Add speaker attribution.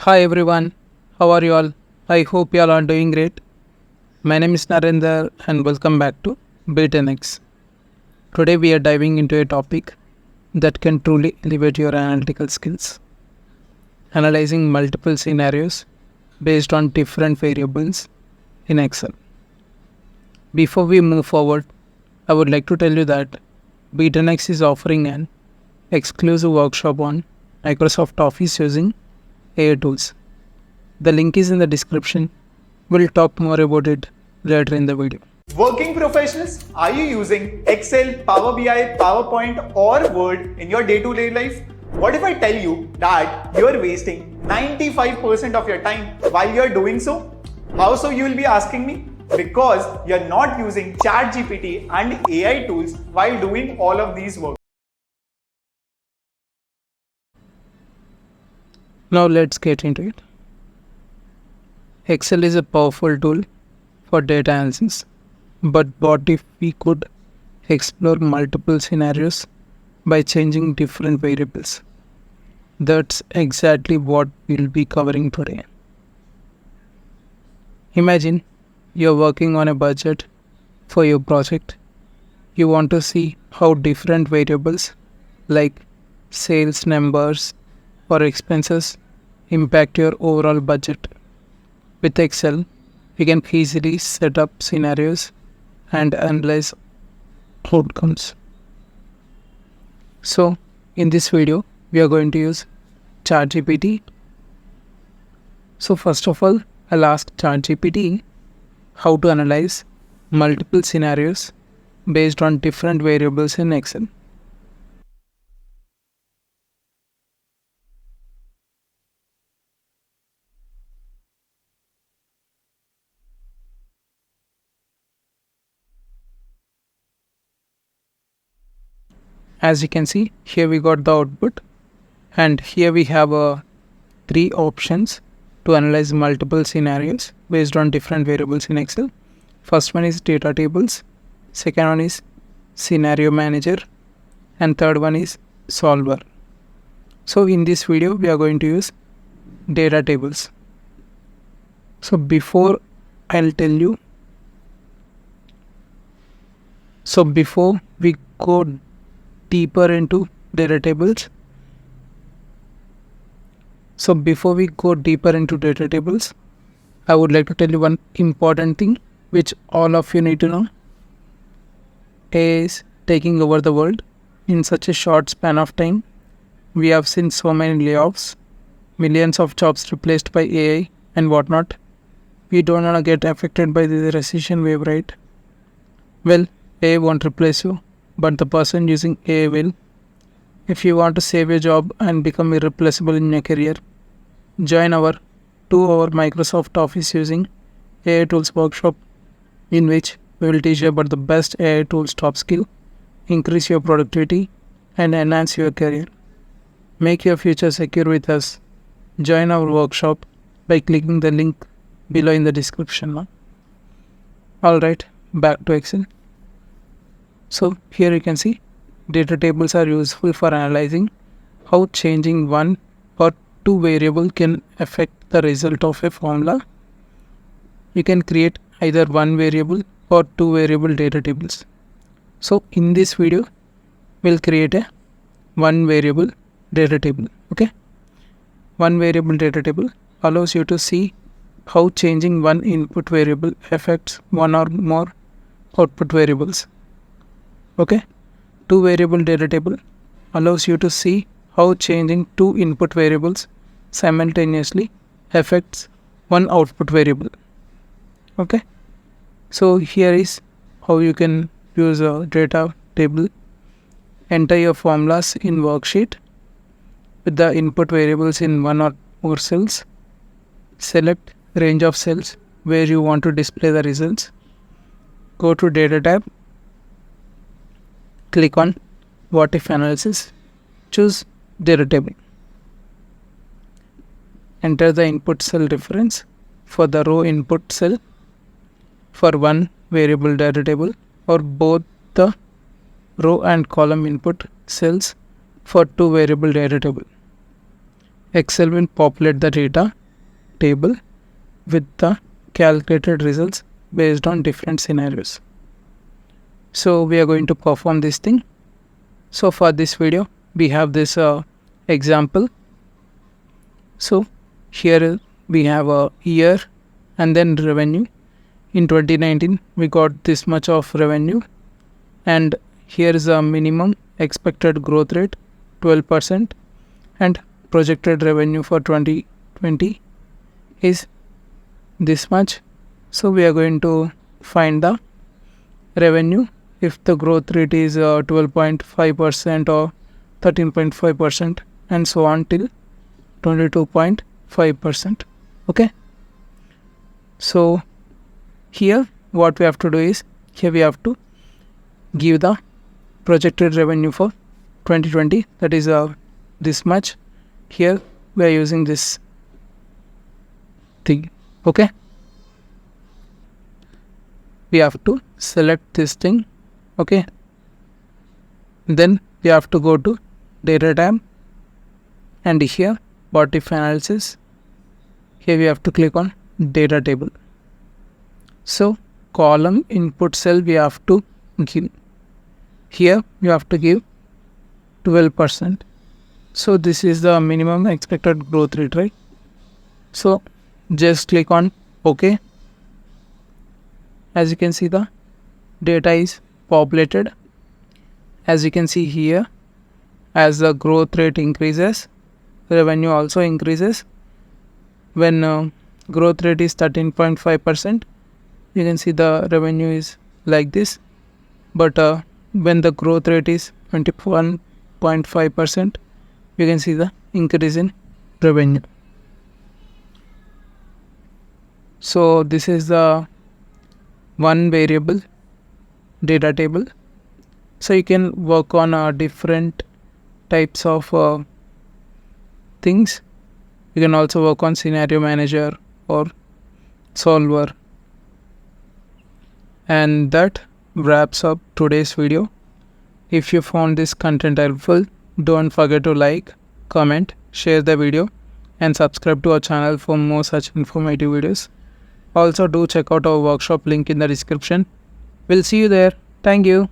Speaker 1: Hi everyone, how are you all? I hope you all are doing great. My name is Narendra and welcome back to Be10x. Today we are diving into a topic that can truly elevate your analytical skills, analyzing multiple scenarios based on different variables in Excel. Before we move forward, I would like to tell you that Be10x is offering an exclusive workshop on Microsoft Office using AI Tools. The link is in the description. We'll talk more about it later in the video.
Speaker 2: Working professionals, are you using Excel, Power BI, PowerPoint, or Word in your day-to-day life? What if I tell you that you're wasting 95% of your time while you're doing so? How so, you will be asking me? Because you're not using ChatGPT and AI tools while doing all of these work.
Speaker 1: Now let's get into it. Excel is a powerful tool for data analysis, but what if we could explore multiple scenarios by changing different variables? That's exactly what we'll be covering today. Imagine you're working on a budget for your project. You want to see how different variables like sales numbers or expenses impact your overall budget. With Excel, we can easily set up scenarios and analyze outcomes. So, in this video, we are going to use ChatGPT. So, first of all, I'll ask ChatGPT how to analyze multiple scenarios based on different variables in Excel. As you can see, here we got the output, and here we have three options to analyze multiple scenarios based on different variables in Excel. First one is data tables, second one is scenario manager, and third one is solver. So in this video, we are going to use data tables. So before we go deeper into data tables, I would like to tell you one important thing which all of you need to know. AI is taking over the world in such a short span of time. We have seen so many layoffs, millions of jobs replaced by AI and whatnot. We don't want to get affected by the recession wave, right? Well, AI won't replace you, but the person using AI will. If you want to save your job and become irreplaceable in your career, join our 2-hour Microsoft Office using AI Tools workshop, in which we will teach you about the best AI tools top skill, increase your productivity, and enhance your career. Make your future secure with us. Join our workshop by clicking the link below in the description. Alright, back to Excel. So here you can see data tables are useful for analyzing how changing one or two variable can affect the result of a formula. You can create either one variable or two variable data tables. So in this video, we'll create a one variable data table. Okay, one variable data table allows you to see how changing one input variable affects one or more output variables. Okay, two variable data table allows you to see how changing two input variables simultaneously affects one output variable. Okay, so here is how you can use a data table. Enter your formulas in worksheet with the input variables in one or more cells. Select range of cells where you want to display the results. Go to data tab. Click on what if analysis. Choose data table. Enter the input cell reference for the row input cell for one variable data table, or both the row and column input cells for two variable data table. Excel will populate the data table with the calculated results based on different scenarios. So we are going to perform this thing. So for this video we have this example. So here we have a year and then revenue. In 2019 we got this much of revenue, and here is a minimum expected growth rate 12%, and projected revenue for 2020 is this much. So we are going to find the revenue if the growth rate is 12.5% or 13.5% and so on till 22.5%. Okay, so here what we have to do is, here we have to give the projected revenue for 2020, that is this much. Here we are using this thing. Okay, we have to select this thing. Okay, then we have to go to data tab, and here what if analysis, here we have to click on data table. So column input cell we have to give, here you have to give 12%. So this is the minimum expected growth rate, right? So just click on OK. As you can see, the data is populated. As you can see here, as the growth rate increases, revenue also increases. When growth rate is 13.5%, you can see the revenue is like this. But when the growth rate is 21.5%, you can see the increase in revenue. So this is the one variable data table. So you can work on different types of things. You can also work on scenario manager or solver. And that wraps up today's video. If you found this content helpful, don't forget to like, comment, share the video, and subscribe to our channel for more such informative videos. Also do check out our workshop link in the description. We'll see you there. Thank you.